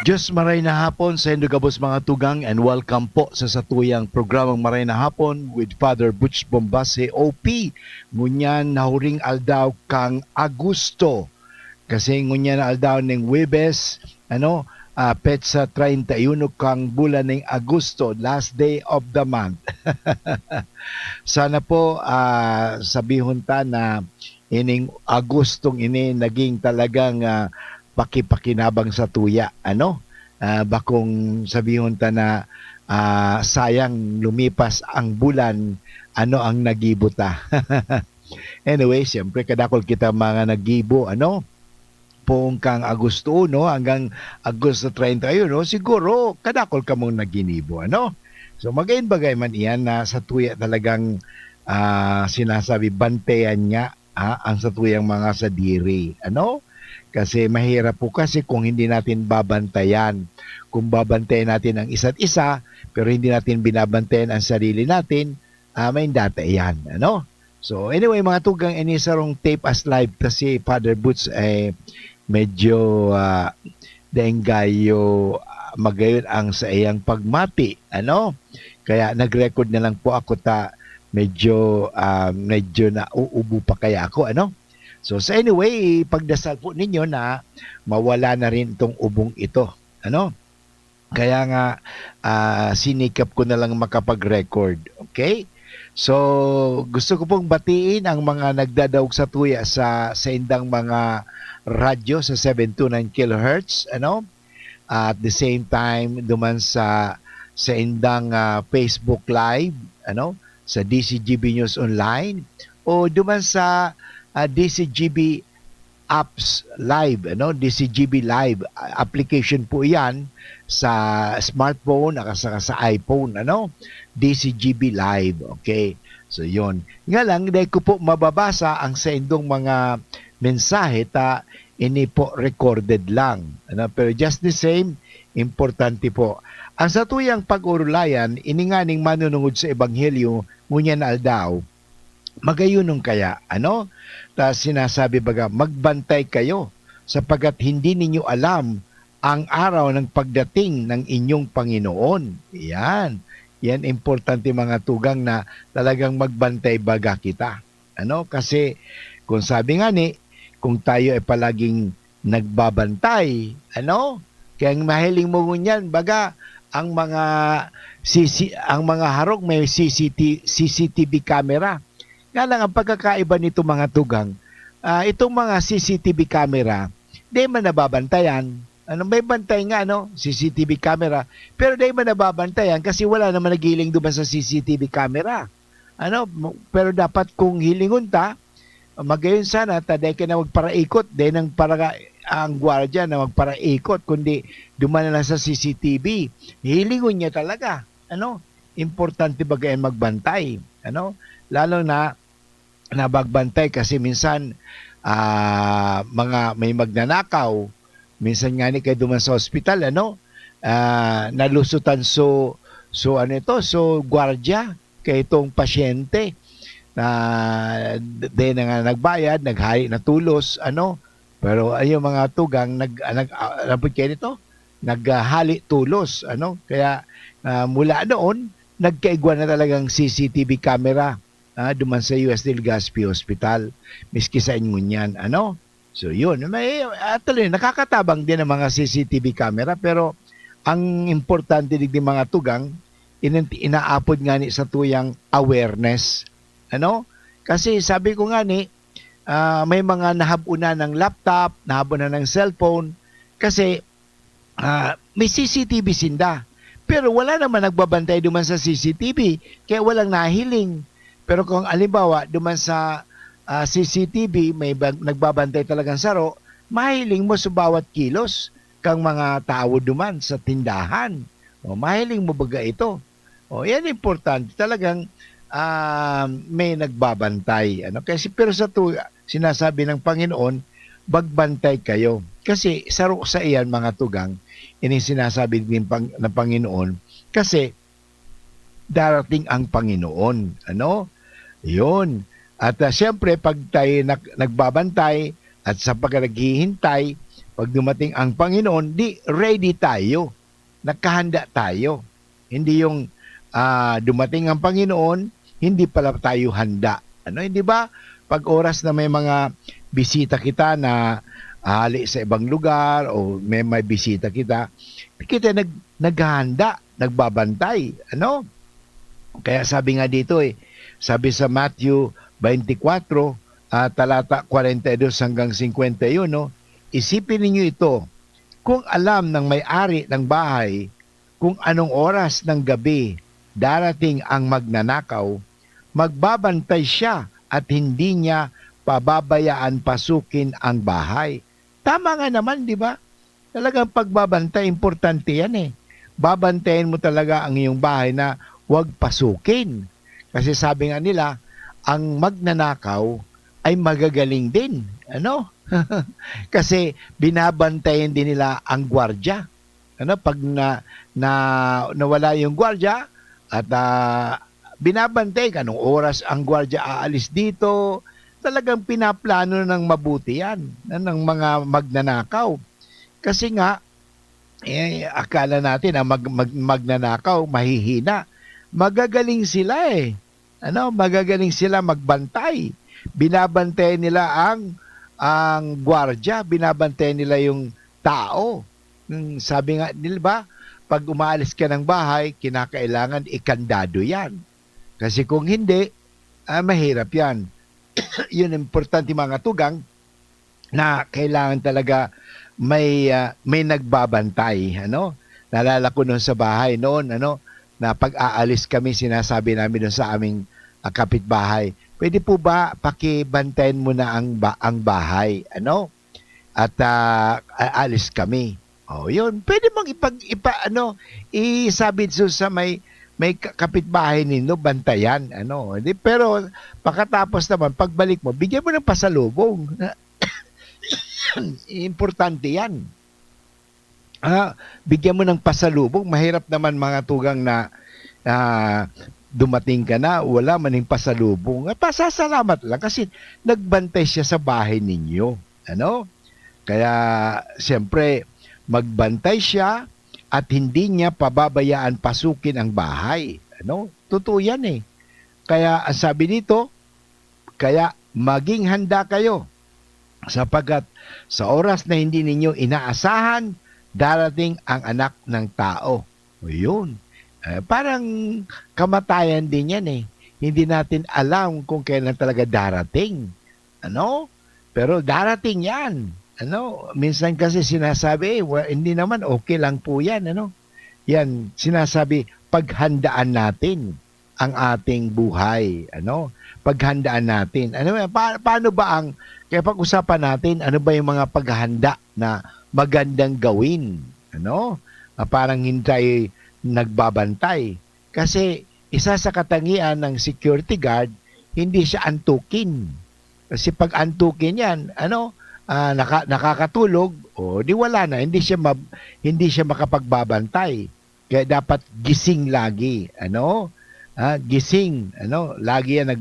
Diyos maray na hapon sa Indogabos mga tugang and welcome po sa satuyang programang Maray na Hapon with Father Butch Bombase OP. Ngunyan nahuring aldaw kang Agosto. Kasi ngunyan aldaw ng Webes, petsa 31 kang bulan ng Agosto, last day of the month. Sana po sabihon ta na ining Agustong ini naging talagang pakipakinabang sa tuya. Bakong sabihon ta na sayang lumipas ang bulan, ano ang nagibuta. Anyway, siyempre kadakol kita mga nagibo, poong kang Agosto 1 hanggang Agosto 31, siguro kadakol ka mong naginibo, So magayon bagay man iyan na sa tuya talagang sinasabi bantayan niya ang sa tuyang mga sadiri, Kasi mahirap po kasi kung hindi natin babantayan. Kung babantayan natin ang isa't isa, pero hindi natin binabantayan ang sarili natin, may data yan. So anyway, mga tugang, inisarong tape as live kasi Father Boots medyo denggayo magayon ang sa iyang pagmati. Kaya nag-record na lang po ako medyo nauubo pa kaya ako. So anyway, pagdasal po ninyo na mawala na rin itong ubong ito. Kaya nga sinikap ko na lang makapag-record. Okay? So gusto ko pong batiin ang mga nagdadaog sa tuya sa indang mga radyo sa 729 kHz. At the same time duman sa indang Facebook Live, sa DCGB News Online o duman sa DCGB Apps Live, DCGB Live application po 'yan sa smartphone at saka sa iPhone, DCGB Live. Okay. So 'yon. Nga lang dahil ko po mababasa ang sa indong mga mensahe ini po recorded lang. Pero just the same, importante po. Ang satuyang pag-urulayan, ininganing manunungod sa Ebanghelyo, ngunyan aldaw, magayunong kaya, Ta sinasabi baga, magbantay kayo sapagat hindi ninyo alam ang araw ng pagdating ng inyong Panginoon. Yan. Yan importante mga tugang na talagang magbantay baga kita. Kasi kung sabi nga kung tayo ay palaging nagbabantay, kaya mahiling mo ngunyan baga ang mga harok may CCTV camera. Nga lang ang pagkakaiba nito mga tugang, itong mga CCTV camera, di man nababantayan. May bantay nga, CCTV camera, pero di man nababantayan kasi wala naman nagiling doon sa CCTV camera. Pero dapat kung hilingon ta, magayon sana, taday ka na magparaikot, di nang para ang gwardiya na magparaikot, kundi duman na lang sa CCTV. Hilingon niya talaga. Importante bagayan magbantay. Lalo na nabagbantay kasi minsan may magnanakaw, minsan nga ni kayo duman sa ospital, nalusutan so gwardiya kay itong pasyente na na nga nagbayad, naghari na tulos, pero ayun mga tugang naghali tulos, kaya mula noon nagkaigwa na talagang CCTV camera duman sa US Legazpi Hospital, miski sa ingunyan, So yun, actually nakakatabang din ang mga CCTV camera, pero ang importante din mga tugang, inaapod nga sa tuyang awareness, Kasi sabi ko nga may mga nahabunan ng laptop, nahabunan ng cellphone, kasi may CCTV sinda. Pero wala naman nagbabantay duman sa CCTV, kaya walang nahiling. Pero kung alimbawa, duman sa CCTV, may nagbabantay talagang saro, mahiling mo sa bawat kilos kang mga tao duman sa tindahan. Mahiling mo baga ito. Yan importante. Talagang may nagbabantay. Kasi pero sinasabi ng Panginoon, bagbantay kayo. Kasi saro sa iyan mga tugang, ini sinasabi din ng Panginoon, kasi darating ang Panginoon. Yun. At siyempre, pag tayo nagbabantay at sa pag naghihintay, Pag dumating ang Panginoon, di ready tayo. Nakahanda tayo. Hindi yung dumating ang Panginoon, hindi pala tayo handa. Hindi ba? Pag oras na may mga bisita kita na hali sa ibang lugar o may bisita kita naghahanda, nagbabantay. Kaya sabi nga dito sabi sa Matthew 24, talata 42 hanggang 51, isipin ninyo ito, kung alam ng may-ari ng bahay kung anong oras ng gabi darating ang magnanakaw, magbabantay siya at hindi niya pababayaan pasukin ang bahay. Tama nga naman, di ba? Talagang pagbabantay, importante yan. Babantayin mo talaga ang iyong bahay na huwag pasukin. Kasi sabi nga nila, ang magnanakaw ay magagaling din. Kasi binabantayan din nila ang gwardiya. Pag nawala yung gwardiya at binabantay ka nung oras ang gwardiya aalis dito, talagang pinaplano ng mabuti yan ng mga magnanakaw. Kasi nga, akala natin magnanakaw, mahihina. Magagaling sila magagaling sila magbantay. Binabantayan nila ang gwardiya, binabantayan nila yung tao. Sabi nga, di ba, pag umaalis ka ng bahay, kinakailangan ikandado yan. Kasi kung hindi, mahirap yan. Yun importante mga tugang na kailangan talaga may nagbabantay. Nalala ko noon sa bahay noon, na pag aalis kami, sinasabi namin doon sa aming kapitbahay, pwede po ba pakibantayan mo na ang bahay, at aalis kami. Yun. Pwede mong isabit sa may kapitbahay ninyo, bantayan, Pero pagkatapos naman, pagbalik mo, bigyan mo ng pasalubong. Importante yan. Bigyan mo ng pasalubong. Mahirap naman mga tugang na dumating ka na, wala maning pasalubong. Pasasalamat lang kasi nagbantay siya sa bahay ninyo. Kaya, siyempre, magbantay siya at hindi niya pababayaan pasukin ang bahay. Totoo yan Kaya, ang sabi dito, kaya maging handa kayo sapagkat sa oras na hindi ninyo inaasahan, darating ang anak ng tao. Yun. Parang kamatayan din yan Hindi natin alam kung kailan talaga darating. Pero darating yan. Minsan kasi sinasabi, hindi naman, okay lang po yan. Yan, sinasabi, paghandaan natin ang ating buhay. Paghandaan natin. Paano ba kaya pag-usapan natin, ano ba yung mga paghahanda na magandang gawin? Parang hindi nagbabantay. Kasi isa sa katangian ng security guard, hindi siya antukin. Kasi pag antukin yan, nakakatulog, di wala na, hindi siya makapagbabantay. Kaya dapat gising lagi, gising, lagi yan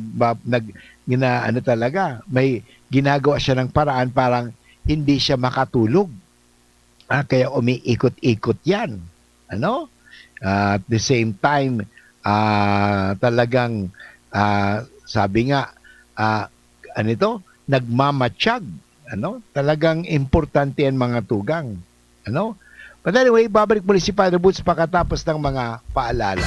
talaga, may ginagawa siya ng paraan parang hindi siya makatulog. Kaya umiikot-ikot yan, at the same time, talagang sabi nga, nagmamatsyag. Talagang importante yan mga tugang. But anyway, babalik muli si Father Boots pagkatapos ng mga paalala.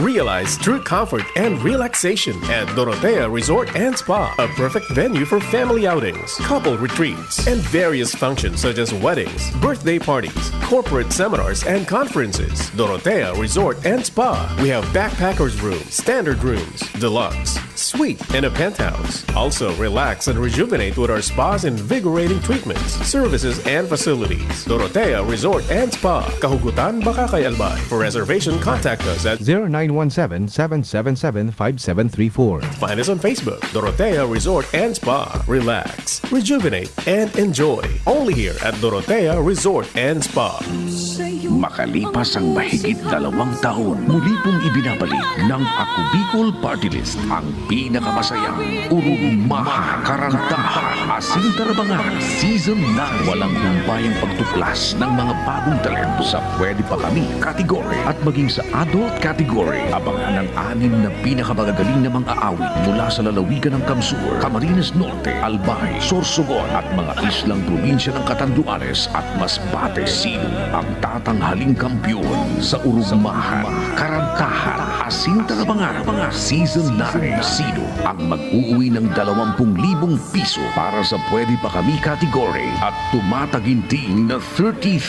Realize true comfort and relaxation at Dorotea Resort and Spa, a perfect venue for family outings, couple retreats, and various functions such as weddings, birthday parties, corporate seminars, and conferences. Dorotea Resort and Spa. We have backpackers rooms, standard rooms, deluxe, suite, and a penthouse. Also, relax and rejuvenate with our spa's invigorating treatments, services, and facilities. Dorotea Resort and Spa, Kahugutan, Bakakay, Albay. For reservation, contact us at 0917-777-5734. Find us on Facebook, Dorotea Resort and Spa. Relax, rejuvenate, and enjoy. Only here at Dorotea Resort and Spa. Say Makalipas ang mahigit 2 taon, muli pong ibinabalik ng Ako Bicol Party List ang pinakamasayang Urugmahan, Karantahan, Asintarabangan Season 9. Walang humpayang pagtuklas ng mga bagong talento sa Pwede Pa Kami category at maging sa adult category. Abangan ang 6 na pinakamagagaling na mga awit mula sa lalawigan ng Kamsur, Camarines Norte, Albay, Sorsogon at mga islang probinsya ng Catanduanes at Masbate. Sino ang tatanghaling kampyon sa Urugmahan, Karantahan, Asintarabangan Season 9? Sino ang mag-uuwi ng 20,000 piso para sa Pwede Pa Kami category at tumataginting na 30,000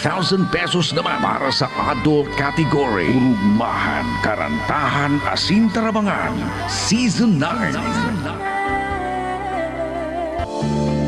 pesos naman para sa adult category? Urugmahan, Karantahan, Asintarabangan Season 9.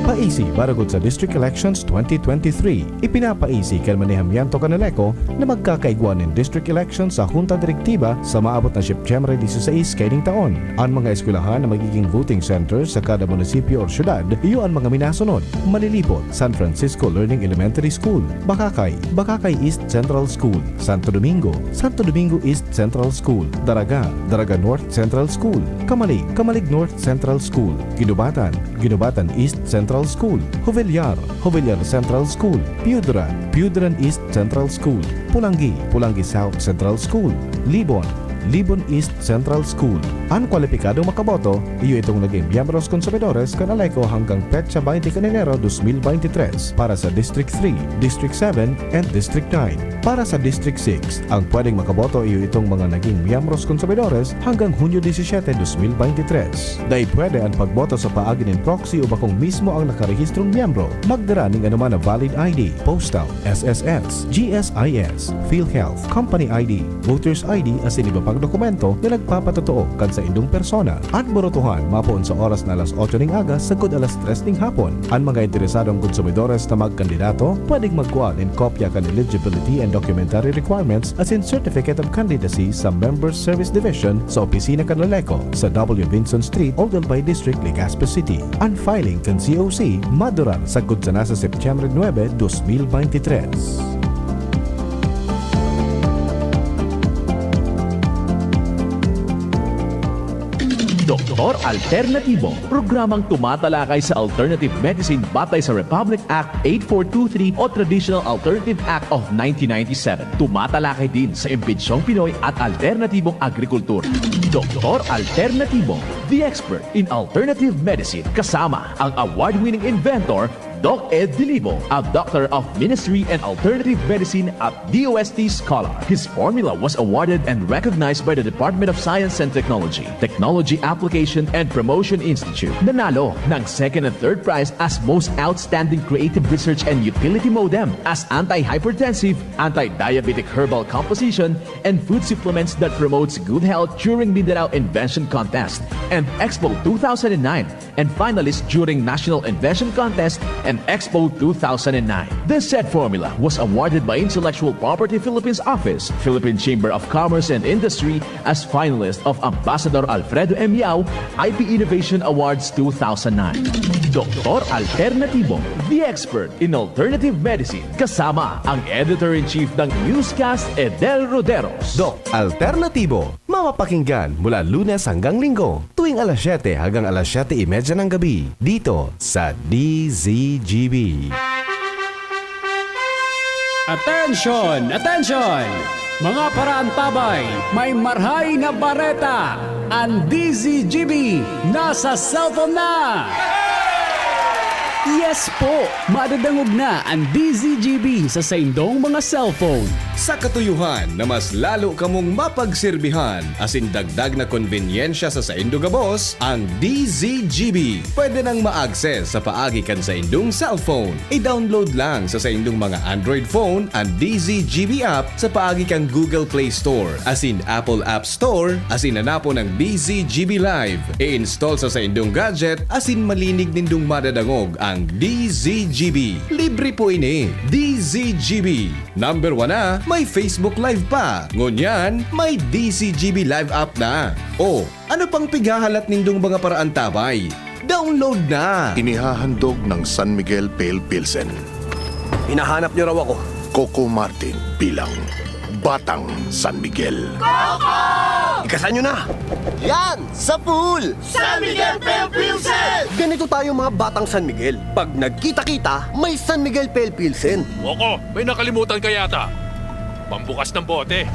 Paisi baragod sa District Elections 2023. Ipinapaisi kay Manihamiento Canaleco na magkakaigwan ng District Elections sa Junta Direktiba sa maabot na Septyembre 16 kaining taon. Ang mga eskwelahan na magiging voting centers sa kada munisipyo o syudad, iyo ang mga minasunod. Malilipot, San Francisco Learning Elementary School, Bakakay, Bakakay East Central School, Santo Domingo, Santo Domingo East Central School, Daraga, Daraga North Central School, Kamalig, Kamalig North Central School, Ginubatan, Ginubatan East Central School, Jovellar, Jovellar Central School, Piudran, Piudran East Central School, Pulangi, Pulangi South Central School, Libon, Libon East Central School. Ang kwalipikadong makaboto, iyo itong naging miyembros konsumidores kanaleko hanggang petsa 20 Enero 2023 para sa District 3, District 7, and District 9. Para sa District 6, ang pwedeng makaboto iyo itong mga naging miyembros konsumidores hanggang Hunyo 17, 2023. Dahil pwede ang pagboto sa paagi ng proxy o bakong mismo ang nakarehistrong miyembro. Magdara ng anuman na valid ID, postal, SSS, GSIS, PhilHealth, Company ID, Voters ID as in iba pang dokumento na nagpapatotoo kan sa indong persona. At borotuhan mapoon sa oras na alas 8 ng aga sagod alas 3 ng hapon. Ang mga interesadong konsumidores na magkandidato pwedeng magkuha ng kopya kan eligibility and documentary requirements as in Certificate of Candidacy sa Members Service Division sa Opisina Canaleco sa W. Vinson Street, Oldalbay District, Legazpi City. Ang filing kan COC maduran sagod sa nasa Septyembre 9, 2023. Doktor Alternatibo, programang tumatalakay sa alternative medicine batay sa Republic Act 8423 o Traditional Alternative Act of 1997. Tumatalakay din sa impinsyong Pinoy at alternatibong agrikultura. Doktor Alternatibo, the expert in alternative medicine, kasama ang award-winning inventor Doc Ed Dilibo, a doctor of ministry and alternative medicine at DOST Scholar. His formula was awarded and recognized by the Department of Science and Technology, Technology Application and Promotion Institute. Nanalo ng second and third prize as Most Outstanding Creative Research and Utility Modem as Anti-Hypertensive, Anti-Diabetic Herbal Composition, and Food Supplements that promotes good health during Mindanao Invention Contest and Expo 2009, and finalist during National Invention Contest and Expo 2009. This said formula was awarded by Intellectual Property Philippines Office, Philippine Chamber of Commerce and Industry as finalist of Ambassador Alfredo M. Yao IP Innovation Awards 2009. Doktor Alternatibo, the expert in alternative medicine, kasama ang Editor-in-Chief ng Newscast, Edel Roderos. Dok Alternatibo, mapapakinggan mula Lunes hanggang Linggo, tuwing alas 7 hanggang alas 7:30 ng gabi, dito sa DZGB. Attention! Attention! Mga paraantabay, may marhay na bareta! Ang DZGB nasa cellphone na! Yes po! Madadangog na ang DZGB sa saindong mga cellphone. Sa katuyuhan na mas lalo kamong mapagserbihan asin dagdag na konbenyensya sa saindong gabos, ang DZGB pwede nang ma-access sa paagi kan sa indong cellphone. I-download lang sa saindong mga Android phone ang DZGB app sa paagi kang Google Play Store asin Apple App Store asin hanapo ng DZGB Live. I-install sa saindong gadget asin malinig nindong madadangog ang DZGB. Libre po ini. DZGB. Number 1 na, may Facebook Live pa. Ngunyan, may DZGB Live app na. O, ano pang pigahalat nindong mga paraan tabay? Download na! Inihahandog ng San Miguel Pale Pilsen. Hinahanap niyo raw ako. Coco Martin bilang Batang San Miguel. Ikasan nyo na! Yan! Sa pool! San Miguel Pale Pilsen! Ganito tayo mga batang San Miguel. Pag nagkita-kita, may San Miguel Pale Pilsen. Moko, may nakalimutan ka yata. Pambukas ng bote.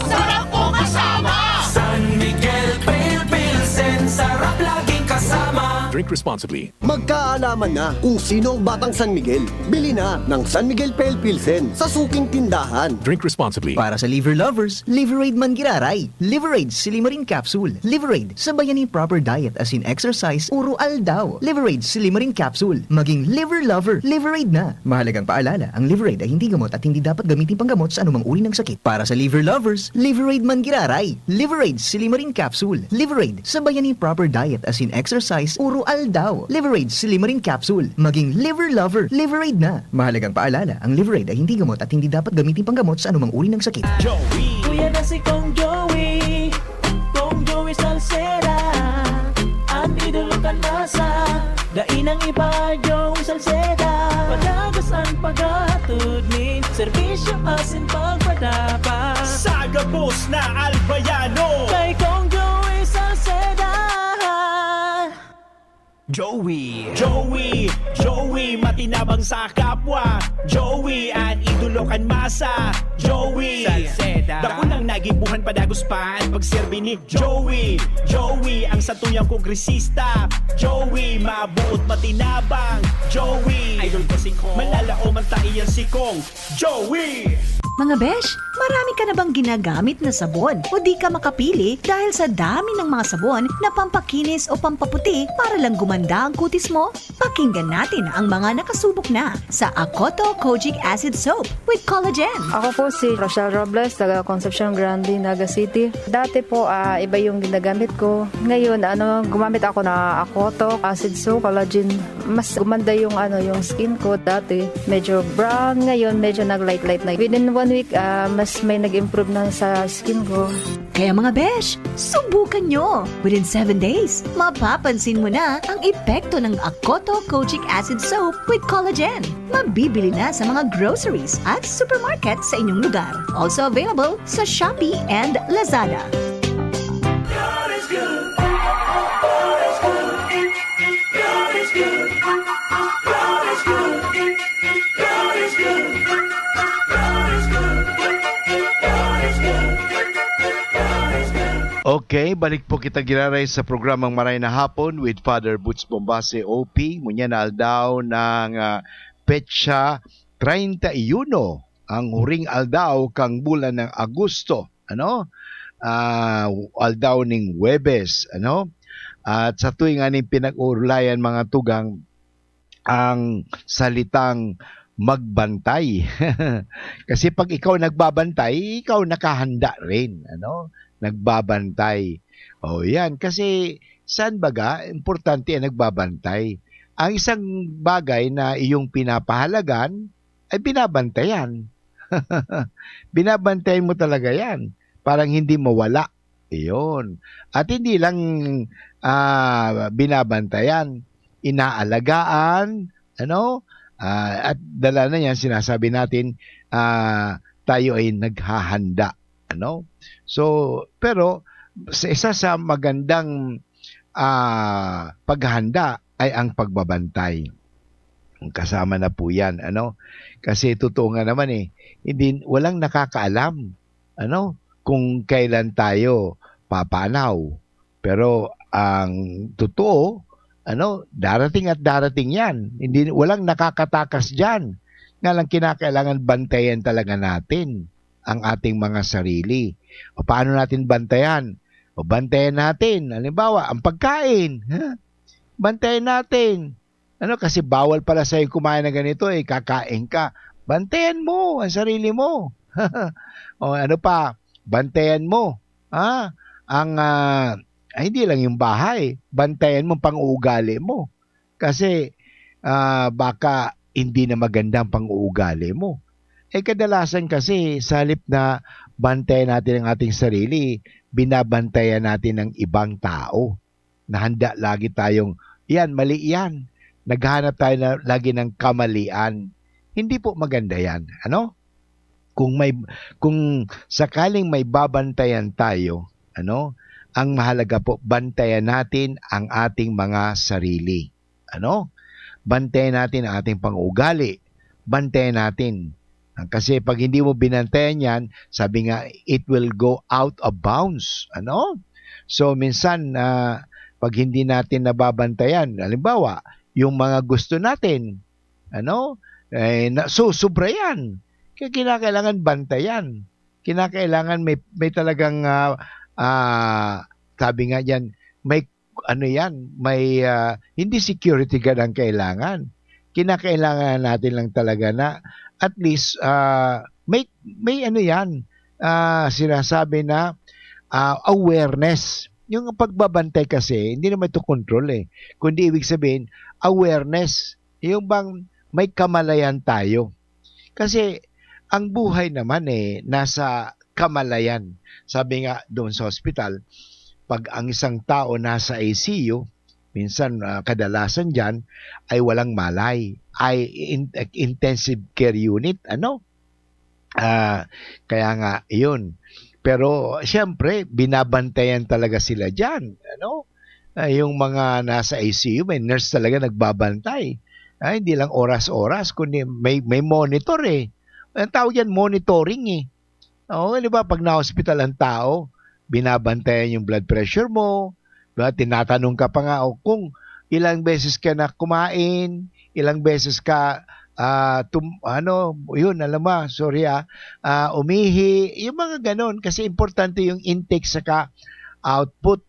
Sarap ko kasama! San Miguel Pale Pilsen, sarap laging kasama. Drink responsibly. Magkaalaman na kung sino ang batang San Miguel. Bili na ng San Miguel Pale Pilsen sa suking tindahan. Drink responsibly. Para sa liver lovers, Liverade Mangiraray, Liverade Silimarin Capsule, Liverade Sabayanin Proper Diet as in exercise, Uro Aldaw, Liverade Silimarin Capsule, maging liver lover, Liverade na. Mahalagang paalala, ang Liverade ay hindi gamot at hindi dapat gamitin panggamot sa anumang uri ng sakit. Para sa liver lovers, Liverade Mangiraray, Liverade Silimarin Capsule, Liverade Sabayanin Proper Diet as in exercise, Uro Aldaw, Liverade Silimarin Capsule, maging liver lover, Liverade na. Mahalagang paalala, ang Liverade ay hindi gamot at hindi dapat gamitin panggamot sa anumang uri ng sakit. Joey! Kuya na si Kong Joey, Kong Joey Salceda, at idolo ka nasa, dainang iba Joey Salceda, padagas ang paghatod ni, serbisyo asin pagpadapa, sagabos na albayano, kay Kong Joey Salceda. Joey! Joey! Joey! Matinabang sa kapwa! Joey! An idolo kan masa! Joey! Salceda! Dako lang nagibuhan padagos pa at pagserbi ni Joey! Joey! Ang satuyang kongresista! Joey! Mabuot matinabang! Joey! Idol ko si Kong! Malalao man taiyan si Kong! Joey! Mga besh, marami ka na bang ginagamit na sabon o di ka makapili dahil sa dami ng mga sabon na pampakinis o pampaputi para lang gumanda ang kutis mo? Pakinggan natin ang mga nakasubok na sa Akoto Kojic Acid Soap with Collagen. Ako po si Rochelle Robles, taga Concepcion Grande, Naga City. Dati po iba yung ginagamit ko. Ngayon gumamit ako na Akoto Acid Soap, Collagen. Mas gumanda yung yung skin ko dati. Medyo brown, ngayon medyo nag-light-light na. Within 1 week, mas may nag-improve na sa skin ko. Kaya mga besh, subukan nyo! Within 7 days, mapapansin mo na ang epekto ng Akoto Kojic Acid Soap with Collagen. Mabibili na sa mga groceries at supermarket sa inyong lugar. Also available sa Shopee and Lazada. God is good. God is good. God is good. God is good. God is good. Okay, balik po kita giraray sa programang Maray na Hapon with Father Butch Bombase OP. Munya na aldaw ng petsa 31 ang huring aldaw kang bulan ng Agosto. Aldaw ning Huwebes. At sa tuwing aning pinag-uulayan mga tugang ang salitang magbantay. Kasi pag ikaw nagbabantay, ikaw nakahanda rin. Nagbabantay. Yan. Kasi saan baga, importante ang nagbabantay. Ang isang bagay na iyong pinapahalagan ay binabantayan. Binabantayan mo talaga yan. Parang hindi mawala. Iyon. At hindi lang binabantayan, inaalagaan, at dala na yan, sinasabi natin, tayo ay naghahanda. So, pero isa sa magandang paghahanda ay ang pagbabantay. Kasama na po yan. Kasi totoo nga naman walang nakakaalam kung kailan tayo papanaw. Pero ang totoo, darating at darating yan. Walang nakakatakas dyan. Nga lang kinakailangan bantayan talaga natin ang ating mga sarili. O paano natin bantayan? O bantayan natin. Halimbawa, ang pagkain. Bantayan natin. Kasi bawal pala sa'yo kumain ng ganito, kakain ka. Bantayan mo ang sarili mo. O bantayan mo. Hindi lang yung bahay. Bantayan mo pang-uugali mo. Kasi baka hindi na maganda ang pang-uugali mo. Kadalasan kasi sa halip na bantayan natin ang ating sarili, binabantayan natin ng ibang tao. Nahanda lagi tayong, mali yan. Naghahanap tayo lagi ng kamalian. Hindi po maganda 'yan, ano? Kung sakaling may babantayan tayo, ano? Ang mahalaga po, bantayan natin ang ating mga sarili. Ano? Bantayan natin ang ating pang-uugali. Bantayan natin. Kasi pag hindi mo binantayan yan, sabi nga, it will go out of bounds. Ano? So, minsan, pag hindi natin nababantayan, halimbawa, yung mga gusto natin, ano? Sobra yan. Kaya kinakailangan bantayan. Kinakailangan may talagang sabi nga yan, may hindi security guard ang kailangan. Kinakailangan natin lang talaga na at least may sinasabi na awareness. Yung pagbabantay kasi, hindi naman ito control kundi ibig sabihin, awareness. Yung bang may kamalayan tayo. Kasi ang buhay naman nasa kamalayan. Sabi nga doon sa hospital, pag ang isang tao nasa ICU, minsan kadalasan dyan ay walang malay, ay intensive care unit, ano? Kaya nga, yun. Pero siyempre, binabantayan talaga sila dyan, ano? Yung mga nasa ICU, may nurse talaga nagbabantay. Hindi lang oras-oras, kundi may monitor Ang tawag yan, monitoring di ba? Pag na-hospital ang tao, binabantayan yung blood pressure mo, diba? Tinatanong ka pa nga kung ilang beses ka na kumain, ilang beses ka umihi, yung mga ganon. Kasi importante yung intake saka output,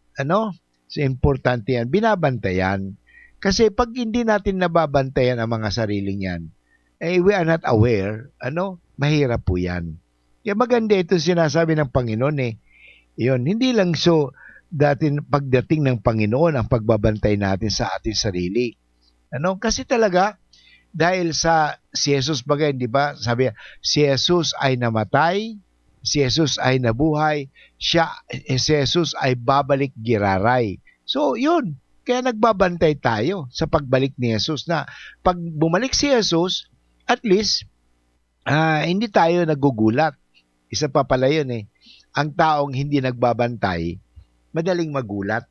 So, importante yan. Binabantayan. Kasi pag hindi natin nababantayan ang mga sariling yan, we are not aware, mahirap po yan. Kaya maganda ito sinasabi ng Panginoon Yun, hindi lang pagdating ng Panginoon ang pagbabantay natin sa ating sarili. Kasi talaga, dahil si Jesus bagay, di ba? Sabi, si Jesus ay namatay, si Jesus ay nabuhay, si Jesus ay babalik giraray. So, yun. Kaya nagbabantay tayo sa pagbalik ni Jesus na pag bumalik si Jesus, at least, hindi tayo nagugulat. Isa pa pala yun Ang taong hindi nagbabantay, madaling magulat.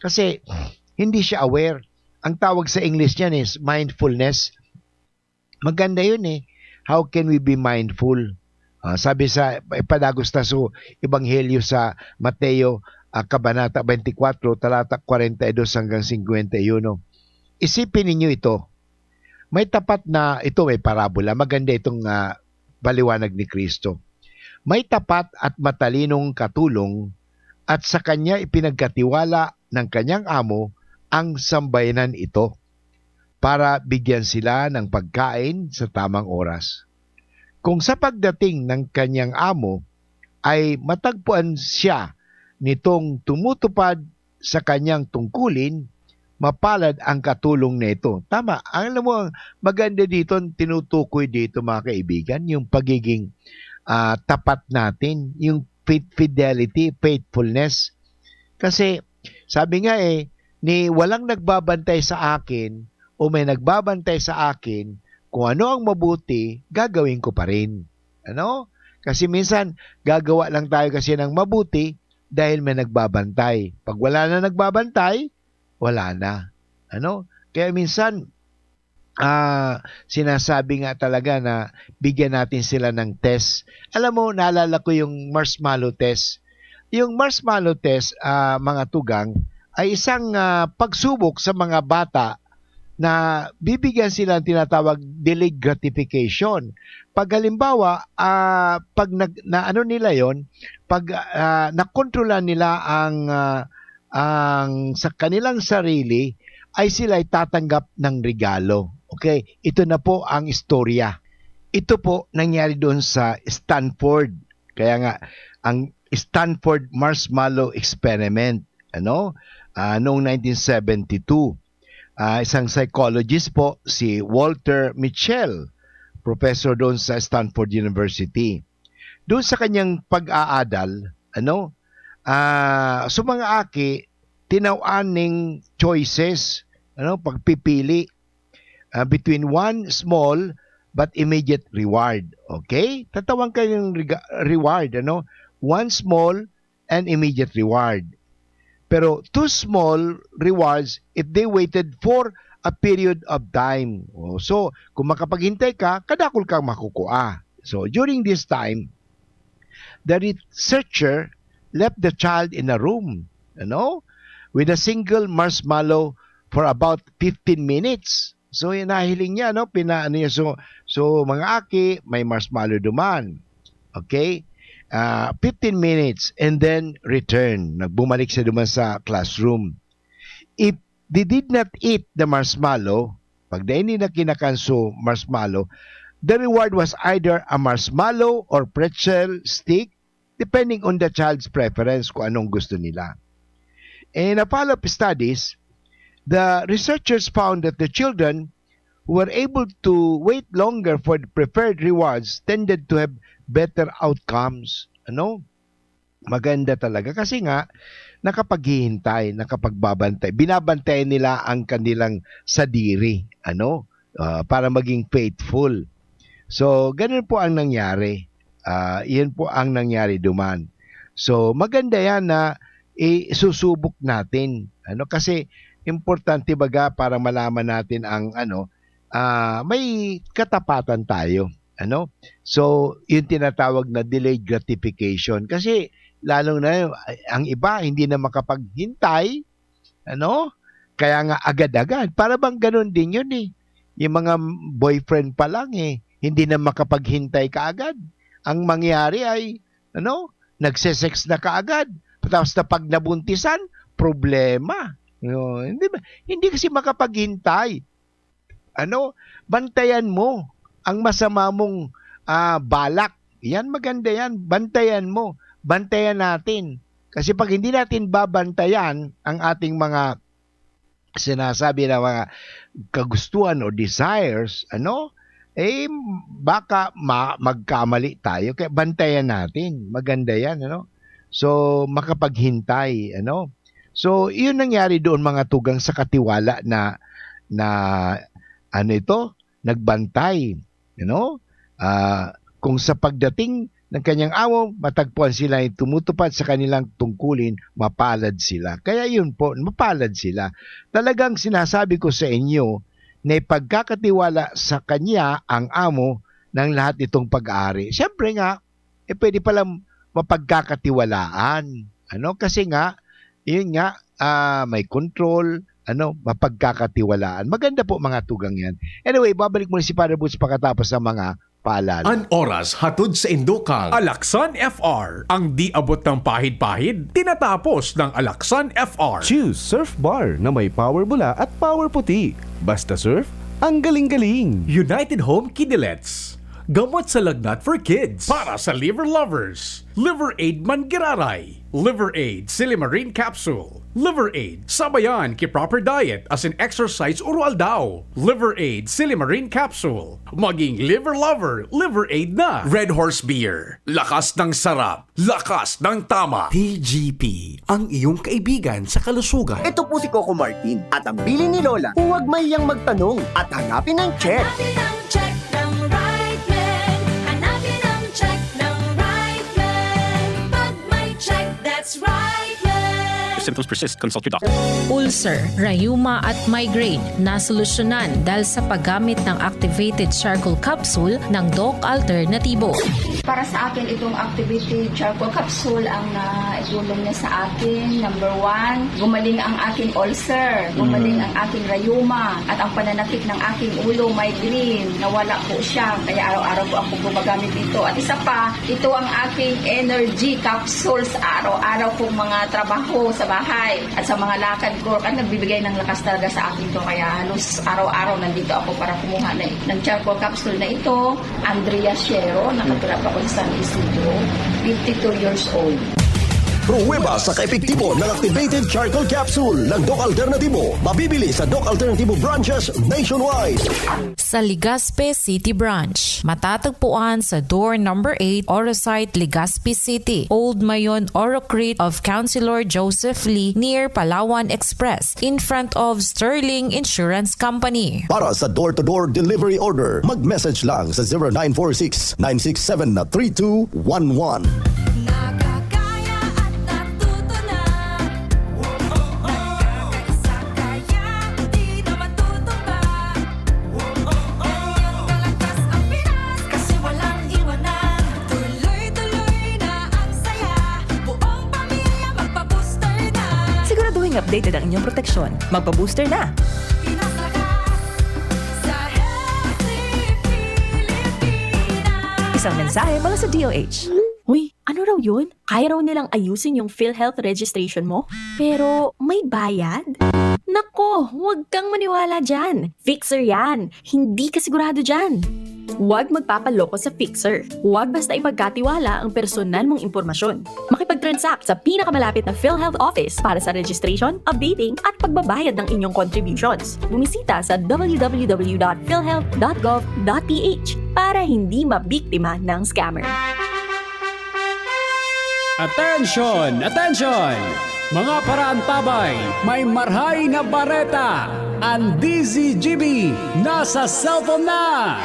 Kasi, hindi siya aware. Ang tawag sa English niyan is mindfulness. Maganda yun How can we be mindful? Sabi sa Padagos-Taso, Ebanghelyo sa Mateo, Kabanata 24, talata 42 hanggang 51. Isipin ninyo ito. May tapat na, may parabola. Maganda itong paliwanag ni Kristo. May tapat at matalinong katulong at sa kanya ipinagkatiwala ng kanyang amo ang sambayanan ito para bigyan sila ng pagkain sa tamang oras. Kung sa pagdating ng kanyang amo ay matagpuan siya nitong tumutupad sa kanyang tungkulin, mapalad ang katulong nito. Tama. Alam mo, maganda dito, tinutukoy dito mga kaibigan, yung pagiging tapat natin, yung fidelity, faithfulness. Kasi, sabi nga walang nagbabantay sa akin o may nagbabantay sa akin, kung ano ang mabuti, gagawin ko pa rin. Kasi minsan, gagawa lang tayo kasi ng mabuti dahil may nagbabantay. Pag wala na nagbabantay, wala na. Kaya minsan, sinasabi nga talaga na bigyan natin sila ng test. Alam mo, naalala ko yung marshmallow test. Yung marshmallow test, mga tugang, ay isang pagsubok sa mga bata na bibigyan sila ng tinatawag delayed gratification. Pag halimbawa, pag nila yon, pag nakontrolan nila ang sa kanilang sarili, ay sila tatanggap ng regalo. Okay, ito na po ang istorya. Ito po nangyari doon sa Stanford. Kaya nga, ang Stanford Marshmallow Experiment, noong 1972. Isang psychologist po, si Walter Mitchell, professor doon sa Stanford University. Doon sa kanyang pag-aadal, sa mga aki, tinaw-aning choices, pagpipili between one small but immediate reward. Okay? Tatawang kayong reward, ano? One small and immediate reward. Pero two small rewards if they waited for a period of time. So, kung makapaghintay ka, kadakol kang makukuha. So, during this time, the researcher left the child in a room, with a single marshmallow for about 15 minutes. So, inahiling niya, pinaano niya. So, mga aki, may marshmallow duman. Okay? 15 minutes and then return. Nagbumalik siya duman sa classroom. If they did not eat the marshmallow, pag hindi na kinakanso marshmallow, the reward was either a marshmallow or pretzel stick, depending on the child's preference kung anong gusto nila. In a follow-up studies, the researchers found that the children who were able to wait longer for the preferred rewards tended to have better outcomes. Maganda talaga. Kasi nga, nakapaghihintay, nakapagbabantay. Binabantayan nila ang kanilang sadiri. Para maging faithful. So, ganun po ang nangyari. Yan po ang nangyari duman. So, maganda yan na isusubok natin. Kasi, importante baga para malaman natin ang may katapatan tayo. So, yung tinatawag na delayed gratification. Kasi, lalong na ang iba, hindi na makapaghintay. Kaya nga agad-agad. Para bang ganun din yun eh. Yung mga boyfriend pa lang hindi na makapaghintay kaagad. Ang mangyari ay, nagsesex na kaagad. Tapos na pag nabuntisan, problema. Hindi kasi makapaghintay. Bantayan mo ang masama mong balak. Yan, maganda yan. Bantayan mo. Bantayan natin. Kasi pag hindi natin babantayan ang ating mga sinasabi na mga kagustuhan o desires, baka magkamali tayo. Kaya bantayan natin. Maganda yan, So, makapaghintay, So, yun nangyari doon mga tugang sa katiwala na nagbantay, kung sa pagdating ng kanyang amo, matagpuan sila ay tumutupad sa kanilang tungkulin, mapalad sila. Kaya yun po, mapalad sila. Talagang sinasabi ko sa inyo na ipagkakatiwala sa kanya ang amo ng lahat itong pag-aari. Siyempre nga, pwede palang mapagkakatiwalaan. Kasi nga, yun nga, may control, mapagkakatiwalaan. Maganda po mga tugang yan. Anyway, babalik muna si Father Boots pagkatapos ng mga paalala. An oras hatod sa Indokang. Alaksan FR. Ang di abot ng pahid-pahid, tinatapos ng Alaksan FR. Choose Surf Bar na may power bula at power puti. Basta surf, ang galing-galing. United Home Kidilets. Gamot sa lagnat for kids. Para sa liver lovers, Liver Aid Mangiraray, Liver Aid Silimarine Capsule, Liver Aid Sabayan ki Proper Diet as in exercise urual daw, Liver Aid Silimarine Capsule. Maging liver lover, Liver Aid na. Red Horse Beer, lakas ng sarap, lakas ng tama. TGP, ang iyong kaibigan sa kalusugan. Ito po si Coco Martin at ang bili ni Lola, huwag mayang magtanong at hanapin ang check. Symptoms persist, consult your doctor. Ulcer, rayuma at migraine nasolusyonan dahil sa paggamit ng activated charcoal capsule ng Doc Alternatibo. Para sa akin, itong activated charcoal capsule ang naitulong niya sa akin. Number 1, gumaling ang aking ulcer, gumaling ang aking rayuma, at ang pananakit ng aking ulo, migraine, nawala po siya. Kaya araw-araw po ako gumagamit ito. At isa pa, ito ang aking energy capsules araw-araw kong mga trabaho sa bahay at sa mga lakad ko at nagbibigay ng lakas talaga sa akin to. Kaya halos araw-araw nandito ako para kumuha ng charcoal capsule na ito. Andrea Shero, nakatira pa ako sa San Isidro, 52 years old. Pruweba sa kaepektibo ng activated charcoal capsule ng Doc Alternativo. Mabibili sa Doc Alternativo branches nationwide. Sa Legazpi City Branch, matatagpuan sa door number 8, Orosite, Legazpi City, Old Mayon, Orocrete of Councilor Joseph Lee near Palawan Express in front of Sterling Insurance Company. Para sa door-to-door delivery order, mag-message lang sa 0946-967-3211. Siguraduhin updated ang inyong proteksyon. Magpa-booster na! Isang mensahe mula sa DOH. Uy, ano raw yun? Kaya raw nilang ayusin yung PhilHealth registration mo? Pero may bayad? Nako, huwag kang maniwala dyan. Fixer yan. Hindi ka sigurado dyan. Huwag magpapaloko sa Fixer. Huwag basta ipagkatiwala ang personal mong impormasyon. Makipag-transact sa pinakamalapit na PhilHealth office para sa registration, updating at pagbabayad ng inyong contributions. Bumisita sa www.philhealth.gov.ph para hindi mabiktima ng scammer. Attention! Attention! Mga parantabay, may marhay na bareta. Ang DZGB nasa cellphone na!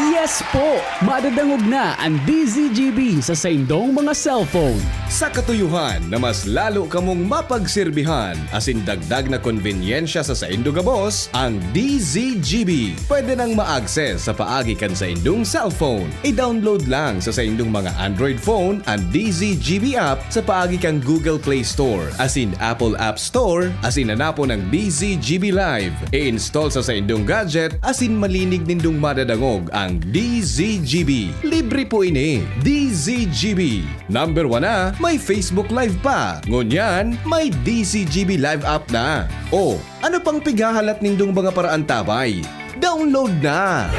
Yes po! Madadangog na ang DZGB sa saindong mga cellphone. Sa katuyuhan na mas lalo kamong mapagsilbihan asin dagdag na konbinyensya sa saindo gabos, ang DZGB pwede nang ma-access sa paagi kan sa indong cellphone. I-download lang sa saindong mga Android phone ang DZGB app sa paagi kang Google Play Store asin Apple App Store asin hanapon ang DZGB Live. I-install sa saindong gadget asin malinig nindong madadangog ang DZGB. Libre po ini. DZGB. Number 1 na, may Facebook Live pa. Ngunyan, may DZGB Live app na. O, ano pang pigahalat nindong mga paraan tabay? Download na!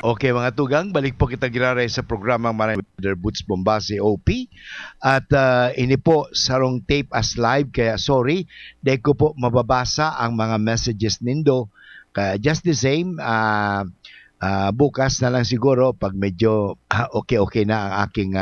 Okay mga tugang, balik po kita giraray sa programang Maraming Boots Bombasi OP. At ini po sarong tape as live, kaya sorry, dahil ko po mababasa ang mga messages nindo. Kaya just the same, bukas na lang siguro pag medyo okay na ang aking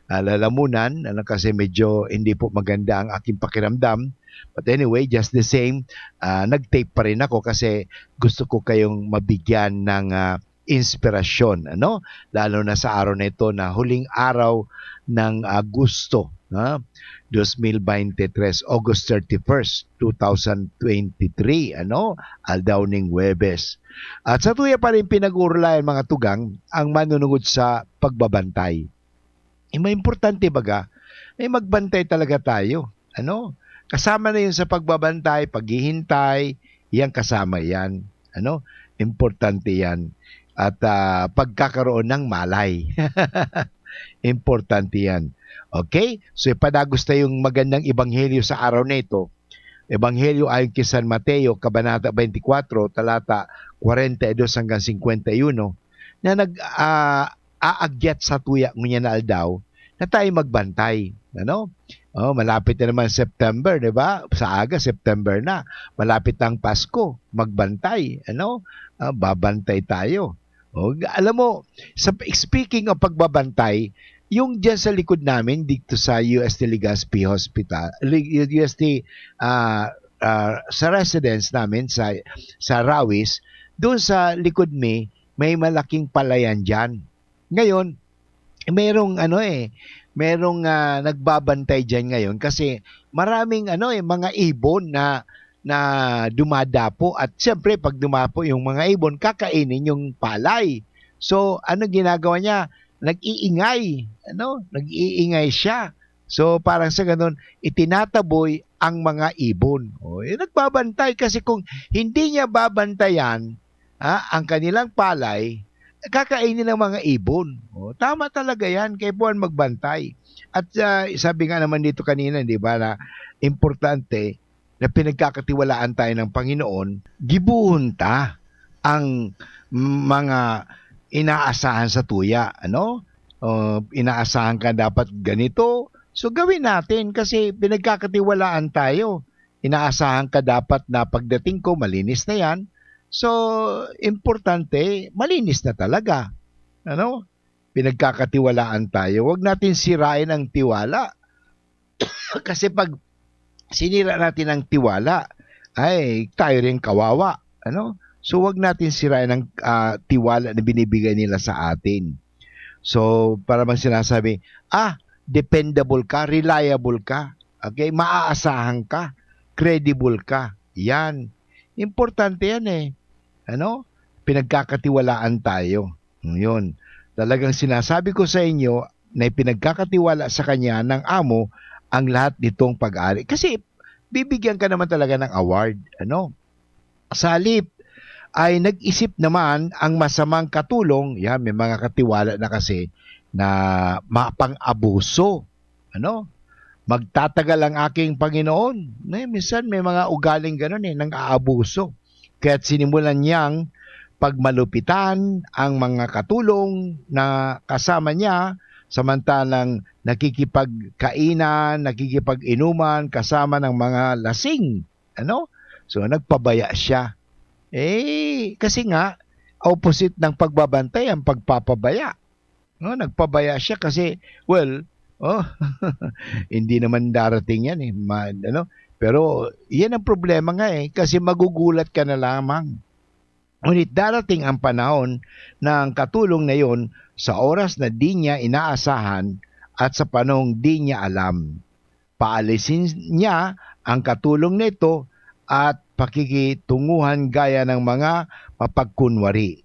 lalamunan, kasi medyo hindi po maganda ang aking pakiramdam. But anyway, just the same, nag-tape pa rin ako kasi gusto ko kayong mabigyan ng inspirasyon, ano? Lalo na sa araw na ito na huling araw ng Agosto, 2023, August 31st, 2023, ano? Aldaw ning Huwebes. At sa tuya pa rin pinag-uurlayan mga tugang ang manunungod sa pagbabantay. May importante baga, may magbantay talaga tayo, ano? Kasama na yun sa pagbabantay, paghihintay, yan kasama yan, ano? Importante yan. At pagkakaroon ng malay. Importante yan. Okay? So ipadagos tayong magandang ebanghelyo sa araw na ito. Ebanghelyo ayon kay San Mateo, Kabanata 24, talata 42 hanggang 51, na nag-aagyat sa tuya ngunya na aldaw na tayo magbantay. Ano? Malapit na naman September, di ba? Sa aga, September na. Malapit ang Pasko. Magbantay. Ano? Babantay tayo. Alam mo, speaking of pagbabantay, yung dyan sa likod namin, dito sa UST Legazpi Hospital, UST sa residence namin sa Rawis, doon sa likod may malaking palayan dyan. Ngayon, merong nagbabantay dyan ngayon kasi maraming mga ibon na dumadapo, at siyempre pag dumapo yung mga ibon, kakainin yung palay. So ano ginagawa niya? Nag-iingay, nag-iingay siya. So parang sa ganun, itinataboy ang mga ibon. Nagbabantay kasi kung hindi niya babantayan ang kanilang palay, kakainin ng mga ibon. Tama talaga yan, kaya buwan magbantay. At sabi nga naman dito kanina, di ba, na importante na pinagkakatiwalaan tayo ng Panginoon, gibuhon ta ang mga inaasahan sa tuya. Inaasahan ka dapat ganito, so gawin natin kasi pinagkakatiwalaan tayo. Inaasahan ka dapat na pagdating ko, malinis na yan. So, importante, malinis na talaga. Pinagkakatiwalaan tayo. Huwag natin sirain ang tiwala. Kasi pag sinira natin ang tiwala, ay tayo rin kawawa. So, huwag natin sirain ang tiwala na binibigay nila sa atin. So, para bang sinasabi, dependable ka, reliable ka, okay? Maaasahan ka, credible ka. Yan. Importante yan eh. Pinagkakatiwalaan tayo. Yun. Talagang sinasabi ko sa inyo na pinagkakatiwala sa kanya ng amo ang lahat nitong pag-ari. Kasi bibigyan ka naman talaga ng award. Sa halip ay nag-isip naman ang masamang katulong. Yan, may mga katiwala na kasi na mapang-abuso. Magtatagal ang aking Panginoon. Minsan may mga ugaling ganun nang aabuso. Kaya't sinimulan niyang pagmalupitan ang mga katulong na kasama niya samantalang nakikipagkainan, nakikipag-inuman kasama ng mga lasing. So nagpabaya siya. Kasi nga opposite ng pagbabantay ang pagpapabaya. Nagpabaya siya kasi hindi naman darating yan eh. Pero yan ang problema nga kasi magugulat ka na lamang. Ngunit darating ang panahon na ang katulong na yon sa oras na di niya inaasahan at sa panahong di niya alam. Paalisin niya ang katulong nito at pakikitunguhan gaya ng mga mapagkunwari.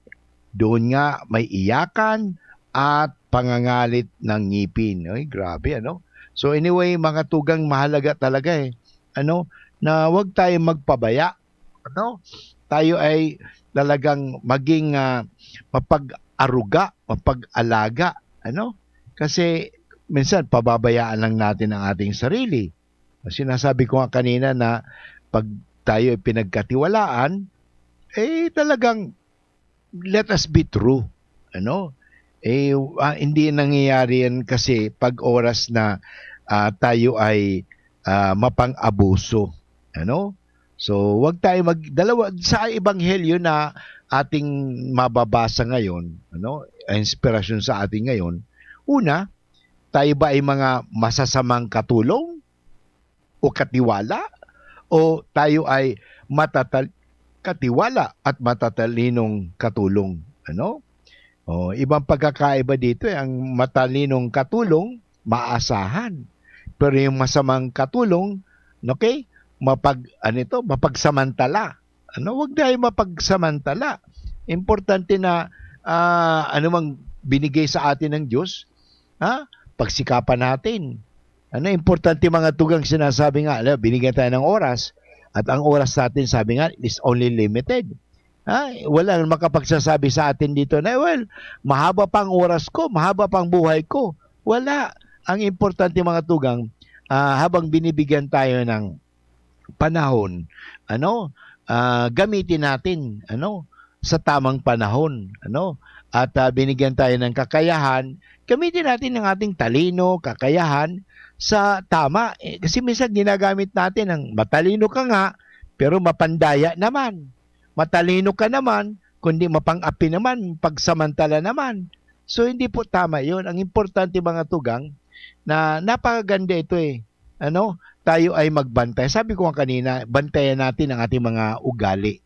Doon nga may iyakan at pangangalit ng ngipin. Ay, grabe, So anyway, mga tugang, mahalaga talaga na huwag tayong magpabaya. Tayo ay talagang maging mapag-aruga, mapag-alaga. Kasi minsan pababayaan lang natin ang ating sarili. Sinasabi ko nga kanina na pag tayo ay pinagkatiwalaan, talagang let us be true. Hindi nangyayari yan kasi pag oras na tayo ay mapang-abuso. So, wag tayo magdalawa sa ebanghelyo na ating mababasa ngayon, inspirasyon sa atin ngayon. Una, tayo ba ay mga masasamang katulong o katiwala o tayo ay katiwala at matatalinong katulong? Ibang pagkakaiba dito ang matalinong katulong, maasahan. Pero yung masamang katulong, mapagsamantala. Huwag tayo mapagsamantala. Importante na anumang binigay sa atin ng Diyos, pagsikapan natin. Importante mga tugang sinasabi nga, binigyan tayo ng oras at ang oras natin sabi nga is only limited. Walang makapagsasabi sa atin dito na, mahaba pang oras ko, mahaba pang buhay ko. Wala. Ang importante mga tugang, habang binibigyan tayo ng panahon, gamitin natin, sa tamang panahon, at binigyan tayo ng kakayahan, gamitin natin ang ating talino, kakayahan, sa tama. Kasi minsan ginagamit natin ang matalino ka nga, pero mapandaya naman. Matalino ka naman, kundi mapang-api naman, pagsamantala naman. So, hindi po tama yon. Ang importante mga tugang, na napakaganda ito tayo ay magbantay. Sabi ko nga kanina, bantayan natin ang ating mga ugali.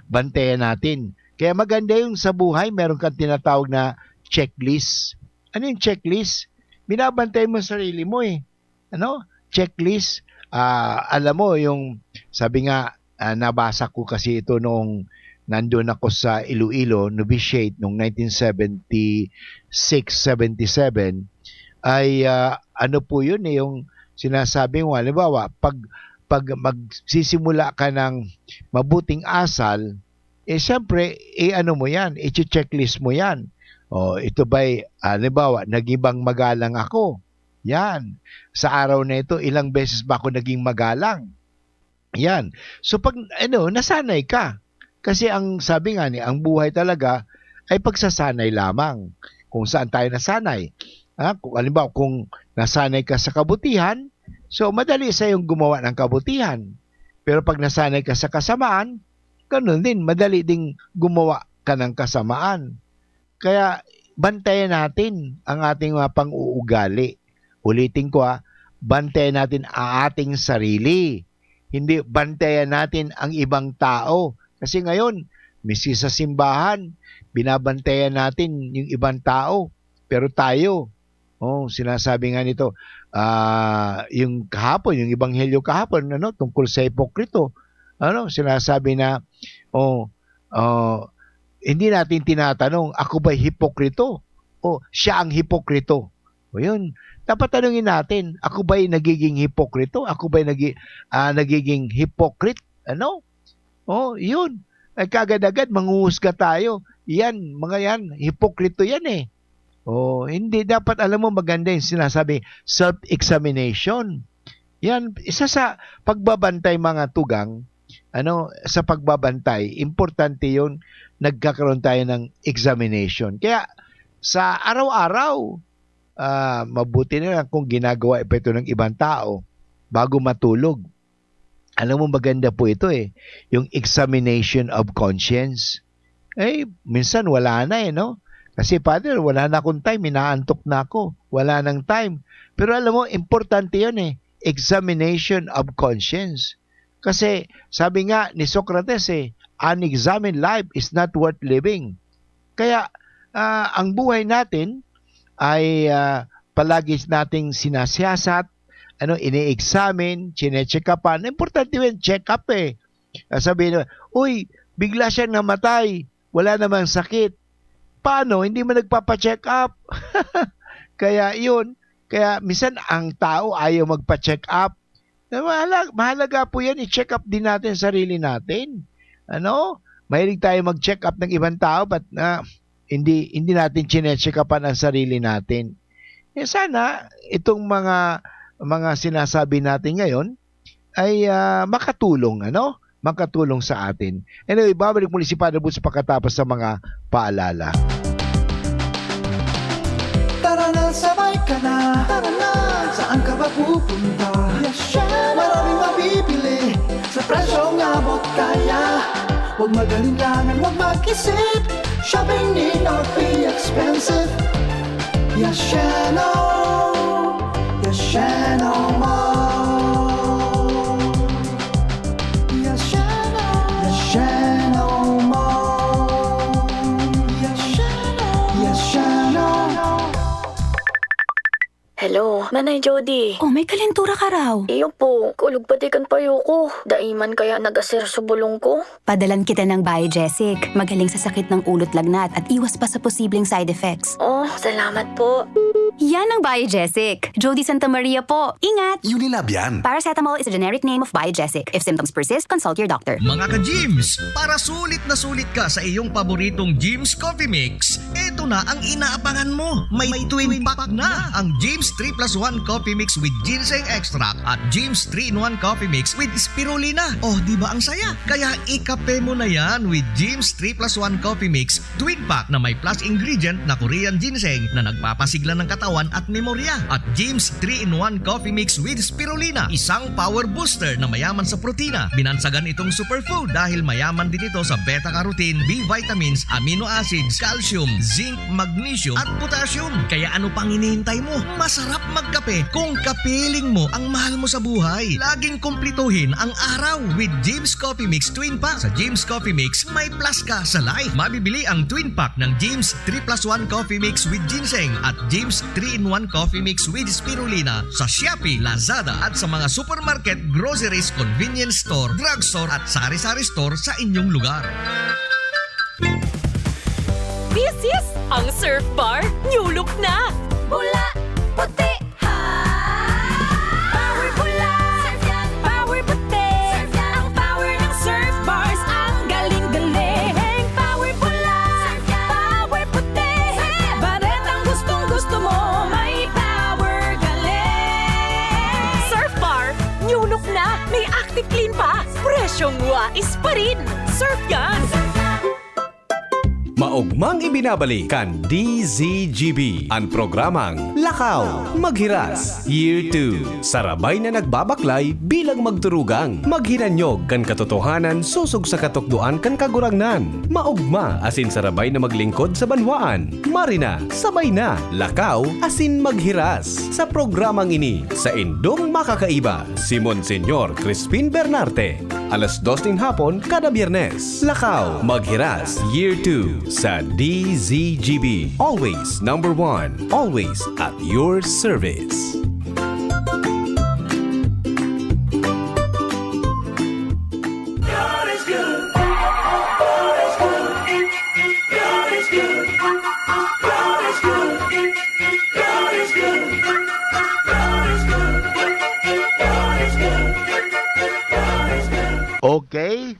Bantayan natin. Kaya maganda yung sa buhay, meron kang tinatawag na checklist. Ano yung checklist? Binabantay mo sarili mo Checklist. Alam mo, yung sabi nga, nabasa ko kasi ito noong nandun ako sa Iloilo, novitiate, noong 1976-77, ay ano po yun yung sinasabi mo, halimbawa, pag magsisimula ka ng mabuting asal, siyempre, ano mo yan, i-checklist mo yan. Ito ba'y, halimbawa, nagibang magalang ako. Yan. Sa araw na ito, ilang beses ba ako naging magalang? Yan. So, pag, nasanay ka. Kasi ang sabi nga ang buhay talaga ay pagsasanay lamang. Kung saan tayo nasanay. Halimbawa, kung nasanay ka sa kabutihan, so madali sa iyong gumawa ng kabutihan. Pero pag nasanay ka sa kasamaan, ganun din, madali ding gumawa ka ng kasamaan. Kaya bantayan natin ang ating mga pang-uugali. Ulitin ko bantayan natin ang ating sarili. Hindi bantayan natin ang ibang tao. Kasi ngayon, misi sa simbahan, binabantayan natin yung ibang tao. Pero tayo, sinasabi nga nito, yung kahapon, yung ebanghelyo kahapon, tungkol sa hipokrito, sinasabi na, hindi natin tinatanong, ako ba'y hipokrito? O siya ang hipokrito? O yun, dapat tanungin natin, ako ba'y nagiging hipokrito? Ako ba'y nagiging hypocrite? Yun. Ay kagad-agad, manghuhusga tayo. Yan, mga yan, hipokrito yan eh. Hindi dapat, alam mo, maganda yung sinasabi, self-examination. Yan, isa sa pagbabantay mga tugang, sa pagbabantay, importante yun, nagkakaroon tayo ng examination. Kaya, sa araw-araw, mabuti na lang kung ginagawa ito ng ibang tao bago matulog. Alam mo, maganda po ito yung examination of conscience. Minsan wala na Kasi Father, wala na akong time, inaantok na ako. Wala nang time. Pero alam mo, importante yun examination of conscience. Kasi sabi nga ni Socrates unexamined life is not worth living. Kaya ang buhay natin ay palagi nating sinasiyasat, ini-examine, chine-check upan. Importante yun, check up Sabihin na, uy, bigla siyang namatay, wala namang sakit. Paano? Hindi mo nagpapa-check up. Kaya yun. Kaya minsan ang tao ayaw magpa-check up. Mahalaga po yan. I-check up din natin sarili natin. Mahilig tayo mag-check up ng ibang tao but hindi natin chine-check upan ang sarili natin. Sana itong mga sinasabi natin ngayon ay makatulong. Makatulong sa atin. Anyway, babalik muli si Father Boots pagkatapos sa mga paalala. Tara na, sabay ka na. Tara na, saan ka ba pupunta? Maraming mabibili sa presyong abot kaya. Huwag magalinlangan, huwag mag-isip. Shopping need not be expensive. Yashano Mall. Hello, Nanay Jody. May kalentura ka raw. Iyo po, kulugpatikan payo ko. Daiman kaya nag-asir sa bulong ko. Padalan kita ng Biogesic. Magaling sa sakit ng ulot lagnat at iwas pa sa posibleng side effects. Salamat po. Yan ang Biogesic. Jody Santa Maria po. Ingat! Unilab yan. Paracetamol is a generic name of Biogesic. If symptoms persist, consult your doctor. Mga ka-Jims, para sulit na sulit ka sa iyong paboritong Jims Coffee Mix, eto na ang inaabangan mo. May twin pack na ang Jims 3+1 Coffee Mix with Ginseng Extract at Jims 3-in-1 Coffee Mix with Spirulina. Di ba ang saya? Kaya ikape mo na yan with Jims 3+1 Coffee Mix twin pack na may plus ingredient na Korean ginseng na nagpapasigla ng katawan at memorya. At Jims 3-in-1 Coffee Mix with Spirulina, isang power booster na mayaman sa protina. Binansagan itong superfood dahil mayaman din ito sa beta-carotene, B vitamins, amino acids, calcium, zinc, magnesium at potassium. Kaya ano pang hinihintay mo? Masarap magkape kung kapiling mo ang mahal mo sa buhay. Laging kumplituhin ang araw with Jims Coffee Mix Twin Pack. Sa Jims Coffee Mix, may plus ka sa life. Mabibili ang Twin Pack ng Jims 3+1 Coffee Mix with Ginseng at Jims 3-in-1 Coffee Mix with Spirulina sa Shopee, Lazada at sa mga supermarket, groceries, convenience store, drugstore at sari-sari store sa inyong lugar. This is ang Surf Bar New Look na! Bula! Puti! Power pula! Surf yan! Power puti! Surf yan! Ang power ng surf bars ang galing-galing! Presyong wais pa rin. Surf yan! Maugmang ibinabalik kan DZGB ang programang Lakaw, Maghiras, Year 2. Sarabay na nagbabaklay bilang magturugang. Maghinanyog kan katotohanan susog sa katukduan kan kagurangnan. Maugma asin sarabay na maglingkod sa banwaan. Marina, sabay na, lakaw asin maghiras. Sa programang ini, sa indong makakaiba, si Monsenyor Crispin Bernarte. Alas 2 ng hapon kada Biyernes. Lakaw, Maghiras, Year 2 sa DZGB. Always number 1. Always at your service. God is good. God is good. God is good. God is good. God is good. God is good. God is good. God is good. Okay.